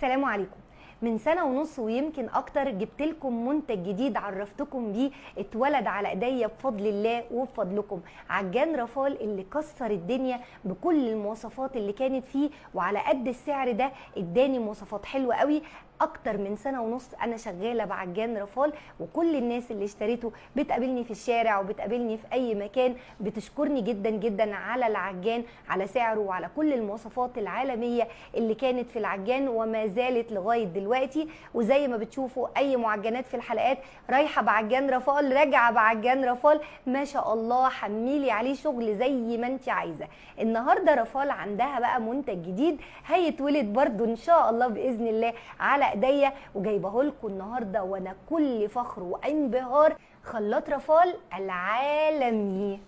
السلام عليكم. من سنة ونص ويمكن اكتر جبت لكم منتج جديد عرفتكم بيه، اتولد على ايديا بفضل الله وبفضلكم. عجان رافال اللي كسر الدنيا بكل المواصفات اللي كانت فيه، وعلى قد السعر ده اداني مواصفات حلوة قوي. اكتر من سنة ونص انا شغالة بعجان رافال، وكل الناس اللي اشتريته بتقابلني في الشارع وبتقابلني في اي مكان بتشكرني جدا جدا على العجان، على سعره وعلى كل المواصفات العالمية اللي كانت في العجان وما زالت لغاية دلوقتي. وزي ما بتشوفوا اي معجنات في الحلقات رايحة بعجان رافال راجعة بعجان رافال، ما شاء الله حميلي عليه شغل زي ما انت عايزة. النهاردة رافال عندها بقى منتج جديد هيتولد برضو ان شاء الله باذن الله على ايديا، وجايبه لكم النهارده وانا كل فخر وانبهار خلاط رافال العالمي.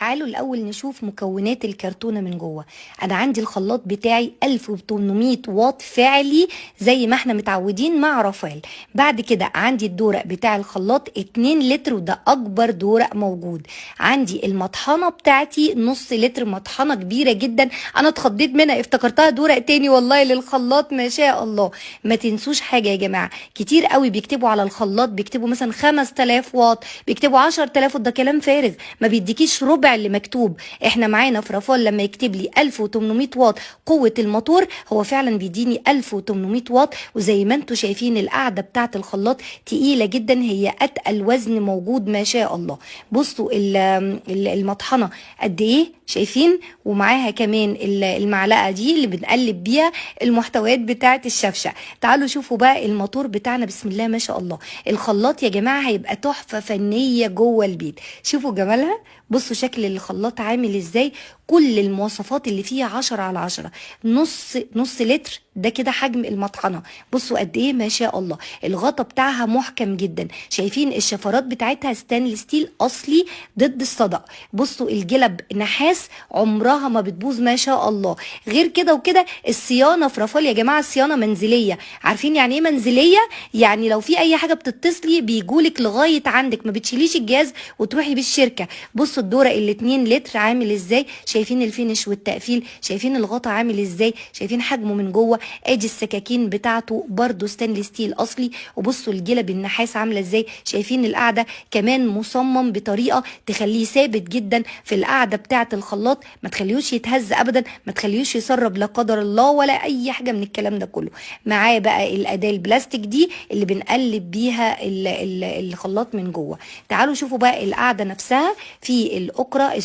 تعالوا الاول نشوف مكونات الكرتونه من جوه. انا عندي الخلاط بتاعي 1800 واط فعلي زي ما احنا متعودين مع رافال. بعد كده عندي الدورق بتاع الخلاط 2 لتر وده اكبر دورق موجود. عندي المطحنه بتاعتي نص لتر، مطحنه كبيره جدا انا اتخضيت منها افتكرتها دورق تاني والله للخلاط ما شاء الله. ما تنسوش حاجه يا جماعه، كتير قوي بيكتبوا على الخلاط بيكتبوا مثلا 5000 واط، بيكتبوا 10000 واط، ده كلام فارغ ما بيديكيش ربع اللي مكتوب. احنا معانا في رافال لما يكتب لي 1800 واط قوه الموتور هو فعلا بيديني 1800 واط. وزي ما انتم شايفين القاعده بتاعه الخلاط تقيله جدا، هي اتقل وزن موجود ما شاء الله. بصوا المطحنه قد ايه شايفين، ومعاها كمان المعلقه دي اللي بنقلب بيها المحتويات بتاعه الشفشه. تعالوا شوفوا بقى الموتور بتاعنا بسم الله ما شاء الله. الخلاط يا جماعه هيبقى تحفه فنيه جوه البيت. شوفوا جمالها، بصوا شكل الخلاط عامل ازاي، كل المواصفات اللي فيه 10/10. نص لتر ده كده حجم المطحنه. بصوا قد ايه ما شاء الله. الغطا بتاعها محكم جدا، شايفين الشفرات بتاعتها ستانلس ستيل اصلي ضد الصدأ. بصوا الجلب نحاس عمرها ما بتبوظ ما شاء الله. غير كده وكده الصيانه في رافال يا جماعه الصيانه منزليه. عارفين يعني ايه منزليه؟ يعني لو في اي حاجه بتتصلي بيجولك لغايه عندك، ما بتشيليش الجهاز وتروحي بالشركه. بصوا الدورق ال 2 لتر عامل ازاي، شايفين الفينش والتقفيل، شايفين الغطا عامل ازاي، شايفين حجمه من جوه. ادي السكاكين بتاعته برضو ستانلس ستيل اصلي. وبصوا الجلب النحاس عامله ازاي، شايفين القاعده كمان مصمم بطريقه تخليه ثابت جدا في القاعده بتاعه الخلاط، ما تخليهوش يتهز ابدا، ما تخليهوش يسرب لا قدر الله ولا اي حاجه من الكلام ده كله. معاه بقى الاداه البلاستيك دي اللي بنقلب بيها الخلاط من جوه. تعالوا شوفوا بقى القاعده نفسها في الاكره،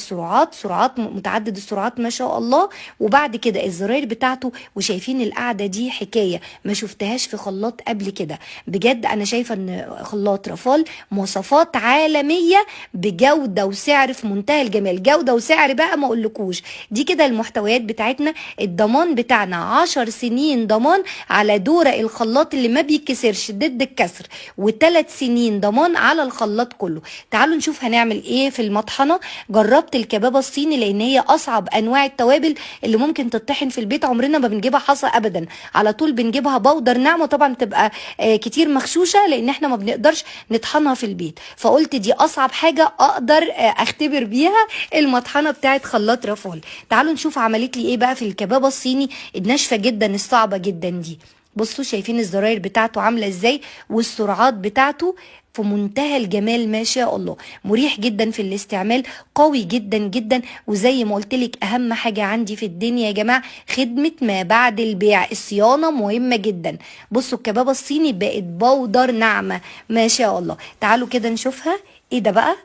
سرعات متعدد السرعات ما شاء الله. وبعد كده الزراير بتاعته، وشايفين القاعده دي حكايه ما شفتهاش في خلاط قبل كده. بجد انا شايفه ان خلاط رافال مواصفات عالميه بجوده وسعر في منتهى الجمال. جوده وسعر بقى ما اقولكوش. دي كده المحتويات بتاعتنا. الضمان بتاعنا 10 سنين ضمان على دورق الخلاط اللي ما بيتكسرش ضد الكسر، و3 سنين ضمان على الخلاط كله. تعالوا نشوف هنعمل ايه في المطحنه. جربت الكبابه الصيني لان هي اصعب انواع التوابل اللي ممكن تطحن في البيت، عمرنا ما بنجيبها حصى ابدا، على طول بنجيبها بودر ناعمه، طبعا تبقى كتير مخشوشه لان احنا ما بنقدرش نطحنها في البيت. فقلت دي اصعب حاجه اقدر اختبر بيها المطحنه بتاعت خلاط رافال. تعالوا نشوف عملت لي ايه بقى في الكبابه الصيني الناشفه جدا الصعبه جدا دي. بصوا شايفين الزراير بتاعته عامله ازاي، والسرعات بتاعته في منتهى الجمال ما شاء الله. مريح جدا في الاستعمال، قوي جدا جدا. وزي ما قلت لك اهم حاجه عندي في الدنيا يا جماعه خدمه ما بعد البيع، الصيانه مهمه جدا. بصوا الكبابه الصيني بقت بودر ناعمه ما شاء الله. تعالوا كده نشوفها. ايه ده بقى،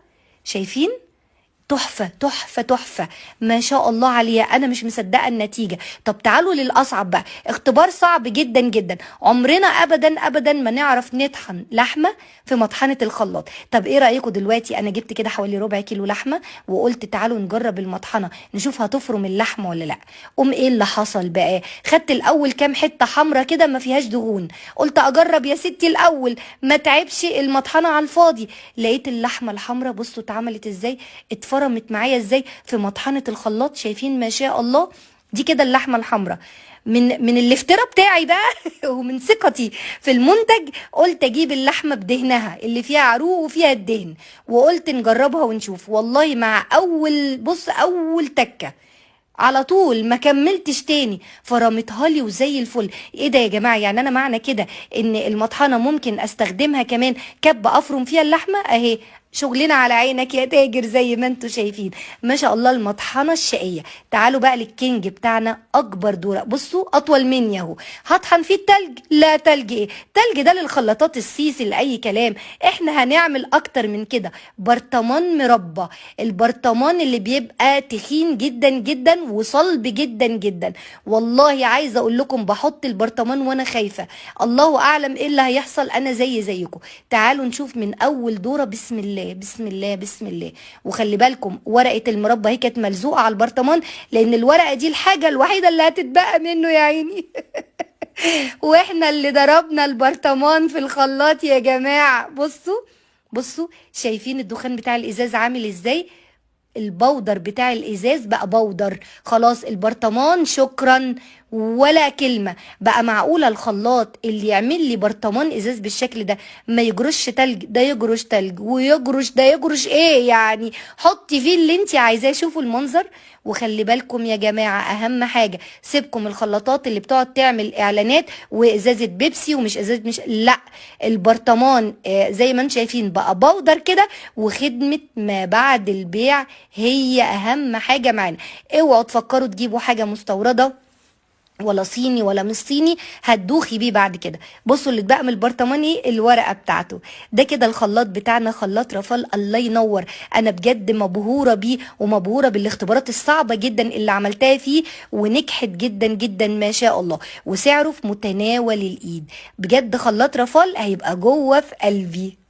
شايفين تحفة تحفة تحفة ما شاء الله عليها. انا مش مصدقة النتيجة. طب تعالوا للاصعب بقى، اختبار صعب جدا جدا. عمرنا ابدا ما نعرف نطحن لحمة في مطحنة الخلاط. طب ايه رأيكم دلوقتي انا جبت كده حوالي ربع كيلو لحمة وقلت تعالوا نجرب المطحنة نشوف هتفرم اللحمة ولا لا. ايه اللي حصل بقى، خدت الاول كام حتة حمرة كده ما فيهاش دهون، قلت اجرب يا ستي الاول ما تعبش المطحنة على الفاضي. لقيت اللحمة الحمرة بصوا اتعملت ازاي، اتفرمت معايا ازاي في مطحنه الخلاط. شايفين ما شاء الله. دي كده اللحمه الحمراء. من الافتراء بتاعي بقى ومن ثقتي في المنتج قلت اجيب اللحمه بدهنها اللي فيها عروق وفيها الدهن، وقلت نجربها ونشوف. والله مع اول تكه على طول ما كملتش تاني، فرمتها لي وزي الفل. ايه ده يا جماعه؟ يعني انا معنى كده ان المطحنه ممكن استخدمها كمان كب افرم فيها اللحمه اهي. شغلنا على عينك يا تاجر زي ما انتوا شايفين. ما شاء الله المطحنه الشقيه. تعالوا بقى للكينج بتاعنا، اكبر دوره، بصوا اطول مني اهو. هطحن فيه التلج؟ لا، تلج ايه؟ تلج ده للخلاطات السيسي لاي كلام. احنا هنعمل اكتر من كده. برطمان مربى، البرطمان اللي بيبقى تخين جدا جدا وصلب جدا جدا. والله عايزه اقول لكم بحط البرطمان وانا خايفه، الله اعلم ايه اللي هيحصل. انا زيكم. تعالوا نشوف من اول دوره. بسم الله بسم الله بسم الله. وخلي بالكم ورقه المربى هي كانت ملزوقه على البرطمان، لان الورقه دي الحاجه الوحيده اللي هتتبقى منه يا عيني. واحنا اللي ضربنا البرطمان في الخلاط يا جماعه. بصوا بصوا، شايفين الدخان بتاع الازاز عامل ازاي؟ البودر بتاع الازاز بقى بودر خلاص. البرطمان شكرا ولا كلمة بقى. معقولة الخلاط اللي يعمل لي برطمان ازاز بالشكل ده ما يجرش تلج؟ ده يجرش تلج ويجرش، ده يجرش ايه يعني؟ حطي فيه اللي انت عايزاه. شوفوا المنظر. وخلي بالكم يا جماعة اهم حاجة، سيبكم الخلاطات اللي بتقعد تعمل اعلانات وازازة بيبسي ومش ازازة، مش لا. البرطمان زي ما انتم شايفين بقى بودر كده. وخدمة ما بعد البيع هي اهم حاجة معانا. اوعوا تفكروا تجيبوا حاجة مستوردة ولا صيني ولا مش صيني، هتدوخي بيه بعد كده. بصوا اللي اتبقى من البرطمان ايه؟ الورقه بتاعته. ده كده الخلاط بتاعنا، خلاط رافال. الله ينور. انا بجد مبهوره بيه ومبهوره بالاختبارات الصعبه جدا اللي عملتها فيه، ونجحت جدا جدا ما شاء الله. وسعره في متناول الايد. بجد خلاط رافال هيبقى جوه في قلبي.